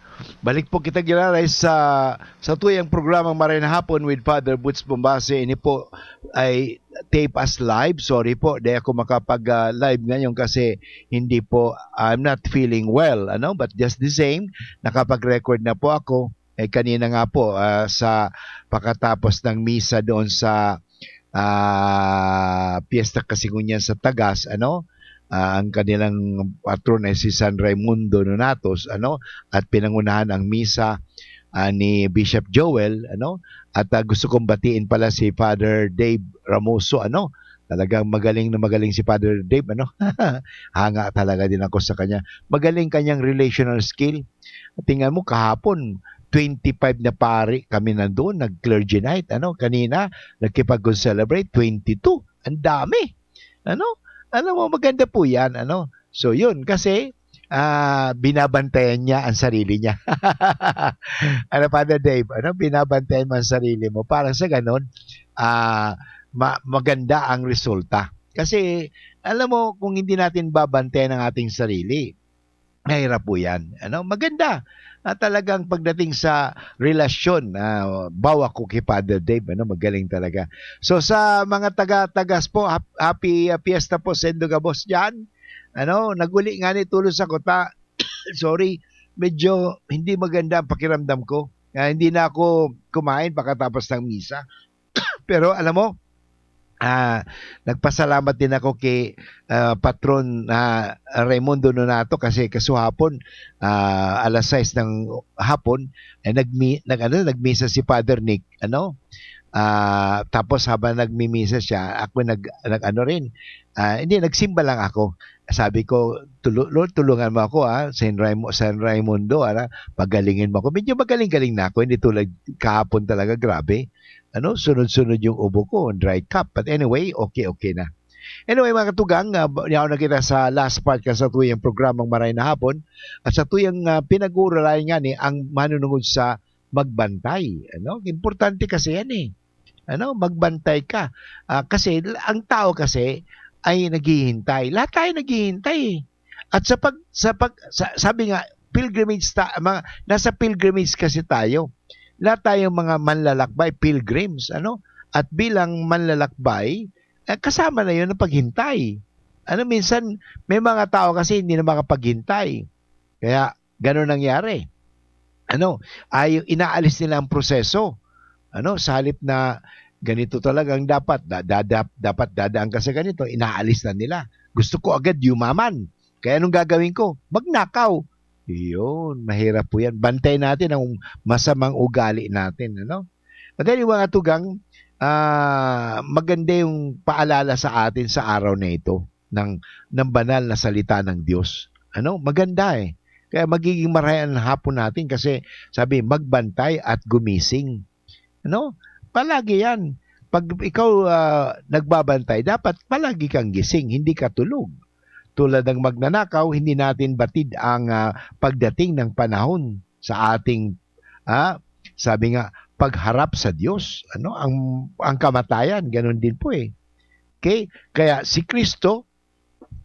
Balik po kita ginaray sa tuyang programang Marina Hapon with Father Boots Bombase. Ini po ay tape as live. Sorry po, di ako makapag-live ngayon kasi hindi po, I'm not feeling well. But just the same, nakapag-record na po ako. Kanina nga po, sa pagkatapos ng misa doon sa Fiesta Kasingunyan sa Tagas, ang kanilang patron ay si San Raimundo Nonatos, at pinangunahan ang misa ni Bishop Joel, at gusto kong batiin pala si Father Dave Ramoso, talagang magaling na magaling si Father Dave, hanga talaga din ako sa kanya. Magaling kanyang relational skill. Tingnan mo kahapon 25 na pari kami nandoon, nag-clergy night, kanina nagkipag-celebrate 22. Ang dami. Alam mo, maganda po yan, So, yun, kasi binabantayan niya ang sarili niya. Father Dave, binabantayan mo ang sarili mo. Para sa ganun, maganda ang resulta. Kasi, alam mo, kung hindi natin babantayan ang ating sarili, mahirap po yan. Maganda. Talagang pagdating sa relasyon, bawa ko kay Father Dave, magaling talaga. So sa mga taga-tagas po, happy fiesta po sa Indogabos dyan. Naguli nga ni tulos ako. Sorry, medyo hindi maganda ang pakiramdam ko. Hindi na ako kumain pagkatapos ng misa. Pero alam mo, nagpasalamat din ako kay patron Raimundo Nonato kasi kasuhapon alas 6 ng hapon ay nagmisa si Father Nick, tapos habang nagmimisa siya, ako hindi nagsimba lang ako. Sabi ko, Lord, tulungan mo ako, San Raimundo, pagalingin mo ako. Medyo magaling-galing na ako, hindi tulad kahapon talaga, grabe. Sunod-sunod yung ubo ko, dry cup. But anyway, okay na. Anyway, mga katugang, ako na kita sa last part ka sa tuyang programang Marina Hapon at sa tuyang pinag-uuralan nga ni ang manunungod sa magbantay. Importante kasi yan magbantay ka. Kasi ang tao kasi ay naghihintay. Lahat tayo naghihintay. At sabi nga, pilgrimage nasa pilgrimage kasi tayo. Lahat tayong mga manlalakbay, pilgrims, at bilang manlalakbay, kasama na yun ang paghintay. Minsan, may mga tao kasi hindi na makapaghintay. Kaya, gano'n nangyari. Inaalis nila ang proseso. Sa halip na ganito talagang dapat dadaan ka sa ganito, inaalis na nila. Gusto ko agad yumaman. Kaya anong gagawin ko? Magnakaw. Iyon, mahirap po yan. Bantay natin ang masamang ugali natin. But anyway, mga tugang, maganda yung paalala sa atin sa araw na ito ng banal na salita ng Diyos. Maganda Kaya magiging marayan ang hapon natin kasi sabi, magbantay at gumising. Palagi yan. Pag ikaw nagbabantay, dapat palagi kang gising, hindi ka tulog. Tulad ng magnanakaw, hindi natin batid ang pagdating ng panahon sa ating, sabi nga, pagharap sa Diyos. Ang kamatayan, ganun din po Okay? Kaya si Kristo,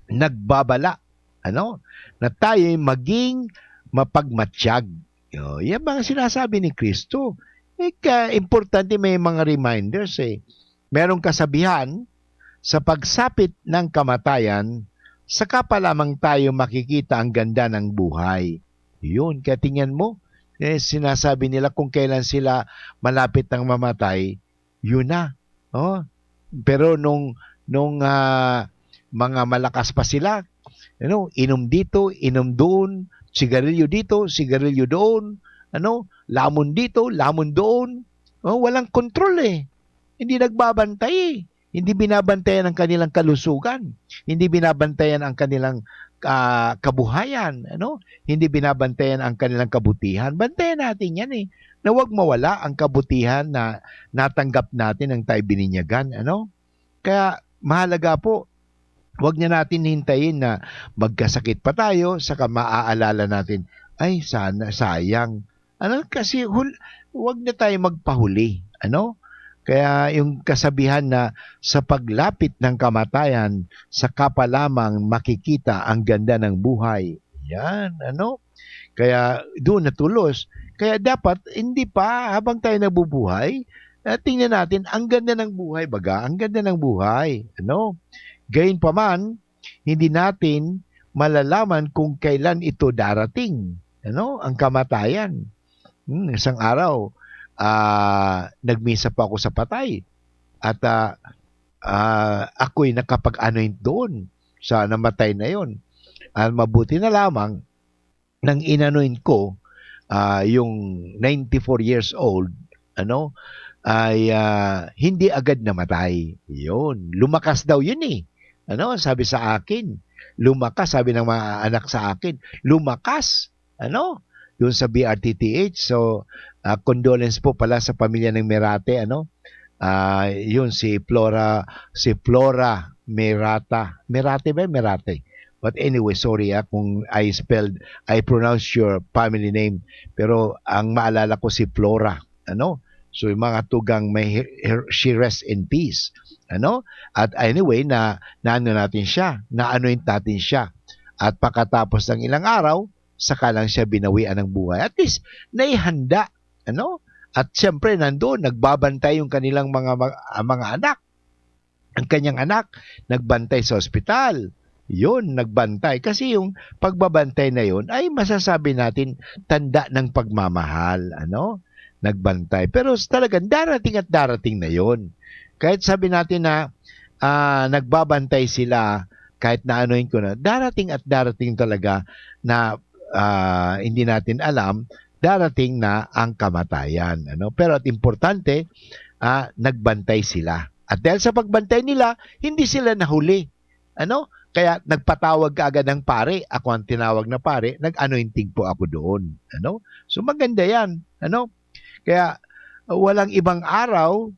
nagbabala, na tayo'y maging mapagmatsyag. Yan mga sinasabi ni Kristo. Importante may mga reminders Merong kasabihan, sa pagsapit ng kamatayan, saka pa lamang tayo makikita ang ganda ng buhay. Yun, kaya tingnan mo, sinasabi nila kung kailan sila malapit ng mamatay, yun na. Oh. Pero nung mga malakas pa sila, inom dito, inom doon, sigarilyo dito, sigarilyo doon, lamon dito, lamon doon. Walang kontrol Hindi nagbabantay Hindi binabantayan ang kanilang kalusugan. Hindi binabantayan ang kanilang kabuhayan. Hindi binabantayan ang kanilang kabutihan. Bantayan natin yan na huwag mawala ang kabutihan na natanggap natin ng tayo bininyagan. Kaya mahalaga po, huwag niya natin hintayin na magkasakit pa tayo, saka maaalala natin, ay sana, sayang. Kasi huwag na tayo magpahuli. Kaya yung kasabihan na sa paglapit ng kamatayan, saka pa lamang makikita ang ganda ng buhay. Yan, Kaya doon natulos. Kaya dapat, hindi pa, habang tayo nabubuhay, tingnan natin, ang ganda ng buhay, baga, ang ganda ng buhay. Gayon pa man, hindi natin malalaman kung kailan ito darating. Ang kamatayan. Isang araw, nagmisa pa ako sa patay. At ako'y nakapag-anoint doon sa namatay na yon. Mabuti na lamang nang inanoint ko yung 94 years old, ay hindi agad namatay. Yun. Lumakas daw yun sabi sa akin. Lumakas, sabi ng mga anak sa akin. Lumakas. Doon sa BRTTH. So, condolence po pala sa pamilya ng Merate. Yun, si Flora Merata. Merate ba? Merate. But anyway, sorry kung I pronounce your family name. Pero ang maalala ko si Flora. So, yung mga tugang she rests in peace. At anyway, naano natin siya. Na-anoint natin siya. At pagkatapos ng ilang araw, saka lang siya binawian ng buhay. At least, naihanda. At siyempre, nandoon, nagbabantay yung kanilang mga anak. Ang kanyang anak, nagbantay sa ospital. Yun, nagbantay. Kasi yung pagbabantay na yun, ay masasabi natin, tanda ng pagmamahal. Nagbantay. Pero talagang darating at darating na yun. Kahit sabi natin na nagbabantay sila, kahit na-anoin ko na, darating at darating talaga na hindi natin alam, darating na ang kamatayan. Pero at importante, nagbantay sila. At dahil sa pagbantay nila, hindi sila nahuli. Kaya nagpatawag ka agad ng pare. Ako ang tinawag na pare. Nag-anointing po ako doon. So maganda yan. Kaya walang ibang araw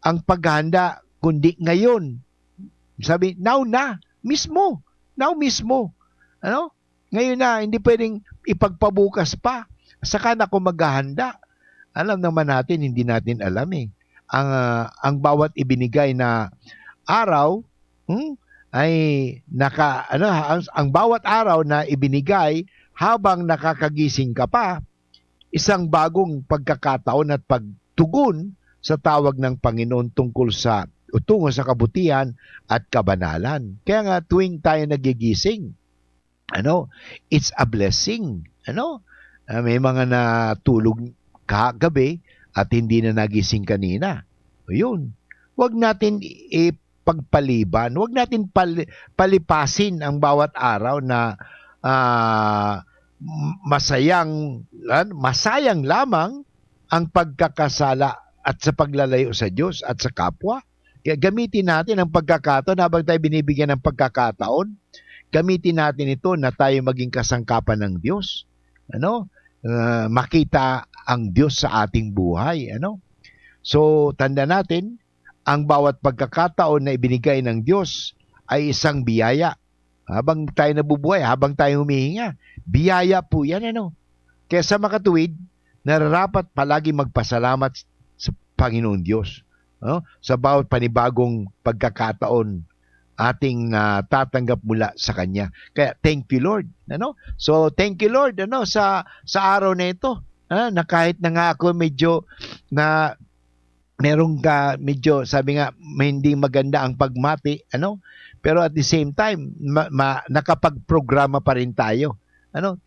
ang paghahanda kundi ngayon. Sabi, now na. Mismo. Now mismo. Ngayon na, hindi pwedeng ipagpabukas pa. Saka na ako maghahanda. Alam naman natin, hindi natin alam ang bawat ibinigay na araw, ay ang bawat araw na ibinigay habang nakakagising ka pa, isang bagong pagkakataon at pagtugon sa tawag ng Panginoon tungo sa kabutihan at kabanalan. Kaya nga tuwing tayo nagigising, it's a blessing. May mga natulog kagabi at hindi na nagising kanina. Yun. Huwag natin ipagpaliban. Huwag natin palipasin ang bawat araw na masayang lamang ang pagkakasala at sa paglalayo sa Diyos at sa kapwa. Kaya gamitin natin ang pagkakataon habang tayo binibigyan ng pagkakataon. Gamitin natin ito na tayo maging kasangkapan ng Diyos. Makita ang Diyos sa ating buhay. So, tanda natin, ang bawat pagkakataon na ibinigay ng Diyos ay isang biyaya. Habang tayo nabubuhay, habang tayo humihinga, biyaya po yan. Kaya sa makatuwid, nararapat palagi magpasalamat sa Panginoon Diyos. Sa bawat panibagong pagkakataon ating tatanggap mula sa Kanya. Kaya thank you Lord. So thank you Lord sa araw na ito. Na kahit na nga ako medyo na merong medyo sabi nga hindi maganda ang pagmati, pero at the same time nakapagprograma pa rin tayo.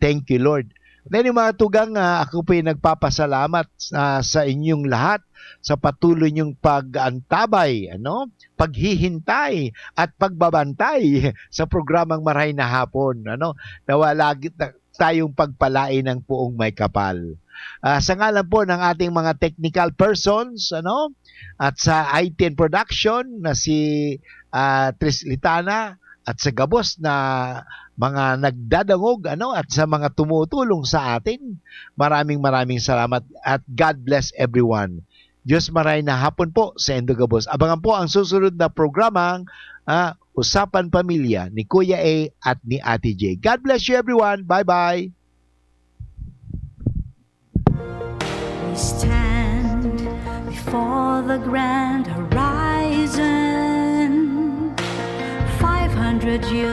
Thank you Lord. Then yung mga tugang, ako po ay nagpapasalamat sa inyong lahat sa patuloy niyong pag-antabay, paghihintay at pagbabantay sa programang Maray na Hapon, Nawa lagi tayong pagpalain ng puong may kapal. Sa ngalan po ng ating mga technical persons, at sa IT production na si Tris Litana, at sa gabos na mga nagdadangog at sa mga tumutulong sa atin, maraming salamat at God bless everyone. Diyos maray na hapon po sa Indogabos. Abangan po ang susunod na programang Usapan Pamilya ni Kuya A at ni Ate J. God bless you everyone. Bye-bye. We stand before the grand horizon, 500 years